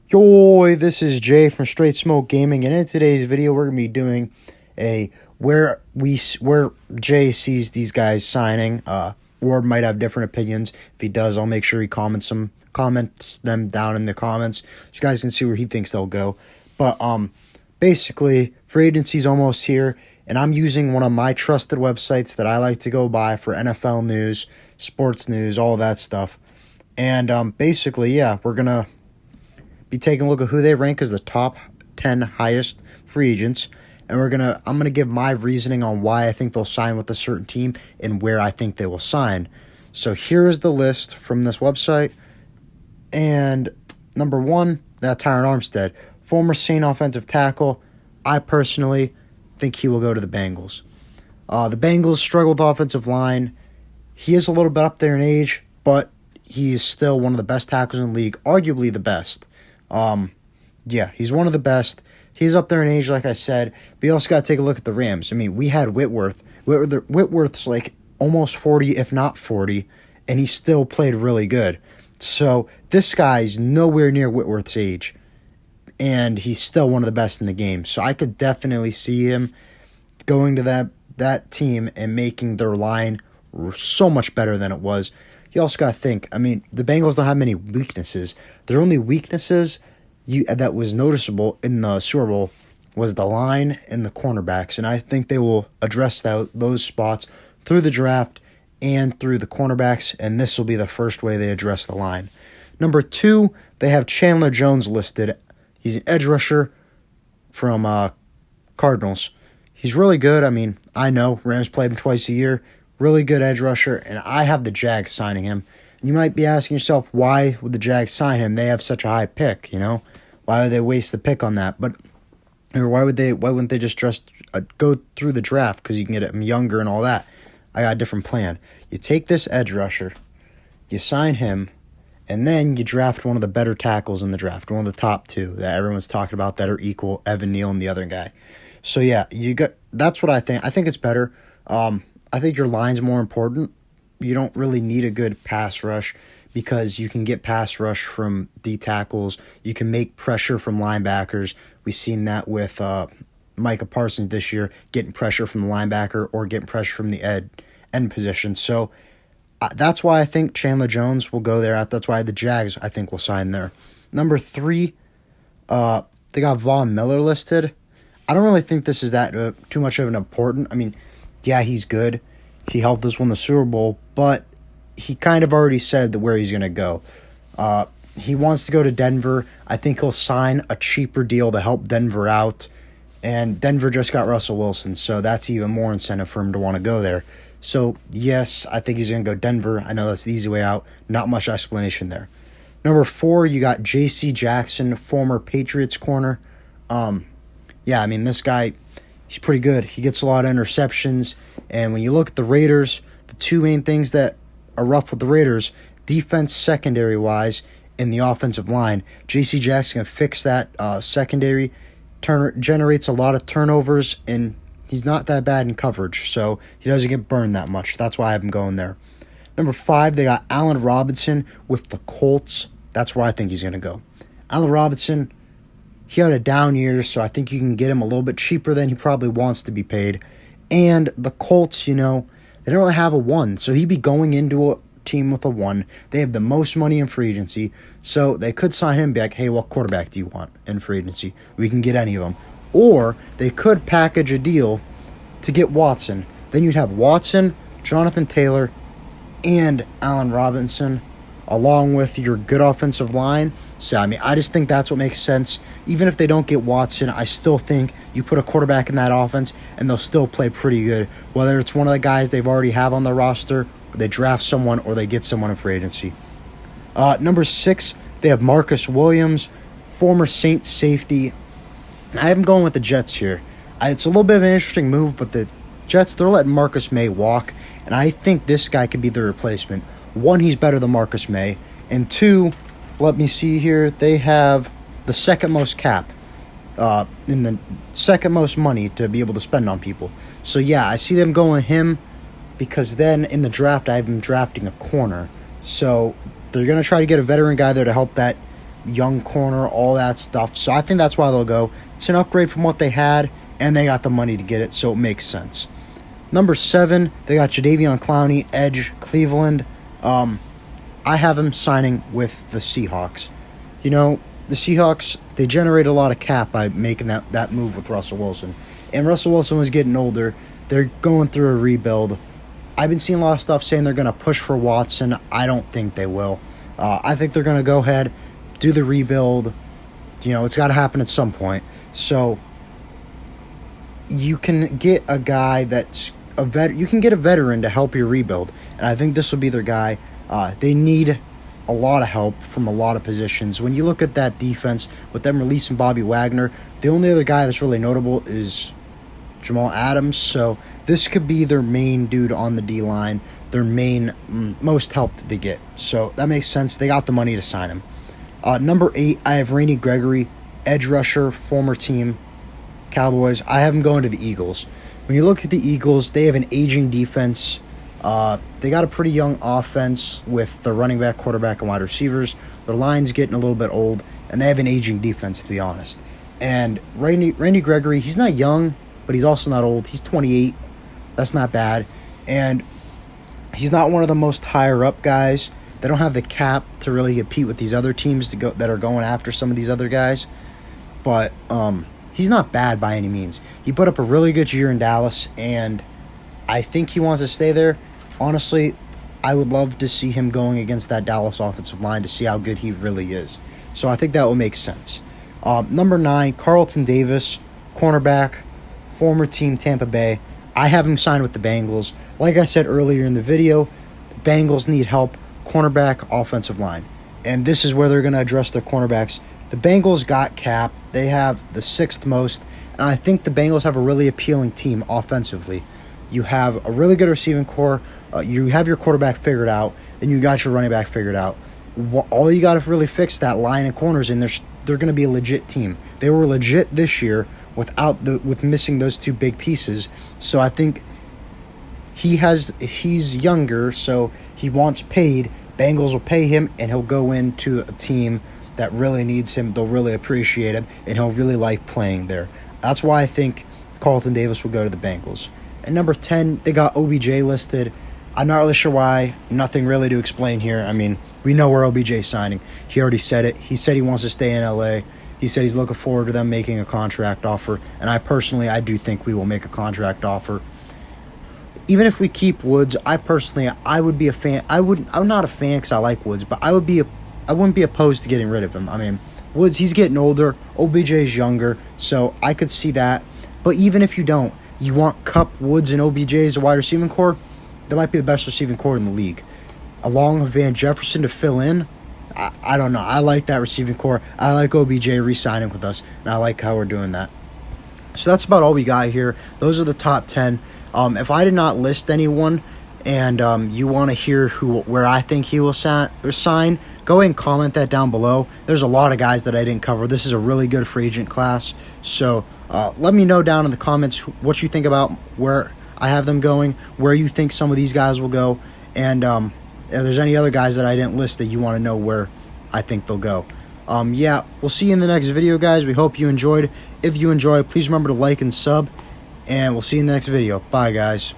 Yo, this is Jay from Straight Smoke Gaming, and in today's video, we're gonna be doing a where Jay sees these guys signing. Ward might have different opinions. If he does, I'll make sure he comments them down in the comments, so you guys can see where he thinks they'll go. But basically, free agency's almost here, and I'm using one of my trusted websites that I like to go by for NFL news, sports news, all that stuff. And basically, yeah, we're gonna be taking a look at who they rank as the top 10 highest free agents, and I'm gonna give my reasoning on why I think they'll sign with a certain team and where I think they will sign. So here is the list from this website, and number 1, that's Tyron Armstead, former Saint offensive tackle. I personally think he will go to the Bengals. The Bengals struggle with offensive line. He is a little bit up there in age, but he is still one of the best tackles in the league, arguably the best. Yeah, he's one of the best. He's up there in age, like I said, but you also got to take a look at the Rams. I mean, we had Whitworth. Whitworth's like almost 40, if not 40, and he still played really good. So this guy's nowhere near Whitworth's age, and he's still one of the best in the game. So I could definitely see him going to that team and making their line so much better than it was. You also got to think, I mean, the Bengals don't have many weaknesses. Their only weaknesses that was noticeable in the Super Bowl was the line and the cornerbacks, and I think they will address those spots through the draft and through the cornerbacks, and this will be the first way they address the line. Number 2, they have Chandler Jones listed. He's an edge rusher from Cardinals. He's really good. I mean, I know Rams play him twice a year. Really good edge rusher, and I have the Jags signing him. And you might be asking yourself, why would the Jags sign him? They have such a high pick, you know? Why would they waste the pick on that? Or why wouldn't they just go through the draft, because you can get him younger and all that? I got a different plan. You take this edge rusher, you sign him, and then you draft one of the better tackles in the draft, one of the top 2 that everyone's talking about that are equal, Evan Neal and the other guy. So yeah, that's what I think. I think it's better. I think your line's more important. You don't really need a good pass rush because you can get pass rush from D tackles. You can make pressure from linebackers. We've seen that with Micah Parsons this year, getting pressure from the linebacker or getting pressure from the end position. So that's why I think Chandler Jones will go there. That's why the Jags, I think, will sign there. Number 3, they got Von Miller listed. I don't really think this is that too much of an important. I mean, yeah, he's good. He helped us win the Super Bowl, but he kind of already said where he's going to go. He wants to go to Denver. I think he'll sign a cheaper deal to help Denver out, and Denver just got Russell Wilson, so that's even more incentive for him to want to go there. So, yes, I think he's going to go Denver. I know that's the easy way out. Not much explanation there. Number 4, you got J.C. Jackson, former Patriots corner. Yeah, I mean, this guy, he's pretty good. He gets a lot of interceptions. And when you look at the Raiders, the 2 main things that are rough with the Raiders, defense secondary-wise and the offensive line, J.C. Jackson can fix that secondary, generates a lot of turnovers, and he's not that bad in coverage, so he doesn't get burned that much. That's why I have him going there. Number 5, they got Allen Robinson with the Colts. That's where I think he's going to go. Allen Robinson, he had a down year, so I think you can get him a little bit cheaper than he probably wants to be paid. And the Colts, they don't really have a 1, so he'd be going into a team with a 1. They have the most money in free agency, so they could sign him and be like, hey, what quarterback do you want in free agency? We can get any of them. Or they could package a deal to get Watson. Then you'd have Watson, Jonathan Taylor, and Allen Robinson, along with your good offensive line. So, I mean, I just think that's what makes sense. Even if they don't get Watson, I still think you put a quarterback in that offense, and they'll still play pretty good. Whether it's one of the guys they've already have on their roster, or they draft someone, or they get someone in free agency. Number 6, they have Marcus Williams, former Saints safety. I am going with the Jets here. It's a little bit of an interesting move, but the Jets, they're letting Marcus May walk, and I think this guy could be the replacement. 1, he's better than Marcus May, and 2, let me see here, they have the second most cap, in the second most money to be able to spend on people. So yeah, I see them going him, because then in the draft, I have them drafting a corner. So they're going to try to get a veteran guy there to help that young corner, all that stuff. So I think that's why they'll go. It's an upgrade from what they had, and they got the money to get it, so it makes sense. Number 7, they got Jadeveon Clowney, edge, Cleveland. I have him signing with the Seahawks. You know, the Seahawks, they generate a lot of cap by making that move with Russell Wilson. And Russell Wilson was getting older. They're going through a rebuild. I've been seeing a lot of stuff saying they're going to push for Watson. I don't think they will. I think they're going to go ahead, do the rebuild. You know, it's got to happen at some point. So you can get a guy that's you can get a veteran to help your rebuild, and I think this will be their guy. They need a lot of help from a lot of positions. When you look at that defense, with them releasing Bobby Wagner, the only other guy that's really notable is Jamal Adams. So this could be their main dude on the D-line, their main most help that they get. So that makes sense. They got the money to sign him. Number 8, I have Randy Gregory, edge rusher, former team, Cowboys. I have him going to the Eagles. When you look at the Eagles, they have an aging defense. They got a pretty young offense with the running back, quarterback, and wide receivers. Their line's getting a little bit old, and they have an aging defense, to be honest. And Randy Gregory, he's not young, but he's also not old. He's 28. That's not bad. And he's not one of the most higher-up guys. They don't have the cap to really compete with these other teams that are going after some of these other guys. But he's not bad by any means. He put up a really good year in Dallas, and I think he wants to stay there. Honestly, I would love to see him going against that Dallas offensive line to see how good he really is. So I think that will make sense. Number 9, Carlton Davis, cornerback, former team Tampa Bay. I have him signed with the Bengals. Like I said earlier in the video, the Bengals need help, cornerback, offensive line. And this is where they're going to address their cornerbacks. The Bengals got cap. They have the 6th most. And I think the Bengals have a really appealing team offensively. You have a really good receiving core. You have your quarterback figured out. And you got your running back figured out. All you got to really fix that line and corners, and they're going to be a legit team. They were legit this year with missing those 2 big pieces. So I think he's younger, so he wants paid. Bengals will pay him, and he'll go into a team that really needs him. They'll really appreciate him, and he'll really like playing there. That's why I think Carlton Davis will go to the Bengals. And number 10, they got OBJ listed. I'm not really sure why. Nothing really to explain here. I mean, we know where OBJ's signing. He already said it. He said he wants to stay in LA. He said he's looking forward to them making a contract offer. And I do think we will make a contract offer. Even if we keep Woods, I would be a fan. I'm not a fan because I like Woods, but I wouldn't be opposed to getting rid of him. I mean, Woods, he's getting older. OBJ's younger, so I could see that. But even if you don't, you want Kupp, Woods, and OBJ as a wide receiving core, that might be the best receiving core in the league. Along with Van Jefferson to fill in, I don't know. I like that receiving core. I like OBJ re-signing with us, and I like how we're doing that. So that's about all we got here. Those are the top 10. If I did not list anyone and you want to hear where I think he will sign, go ahead and comment that down below. There's a lot of guys that I didn't cover. This is a really good free agent class. So let me know down in the comments what you think about where I have them going, where you think some of these guys will go, and if there's any other guys that I didn't list that you want to know where I think they'll go. Yeah, we'll see you in the next video, guys. We hope you enjoyed. If you enjoyed, please remember to like and sub, and we'll see you in the next video. Bye, guys.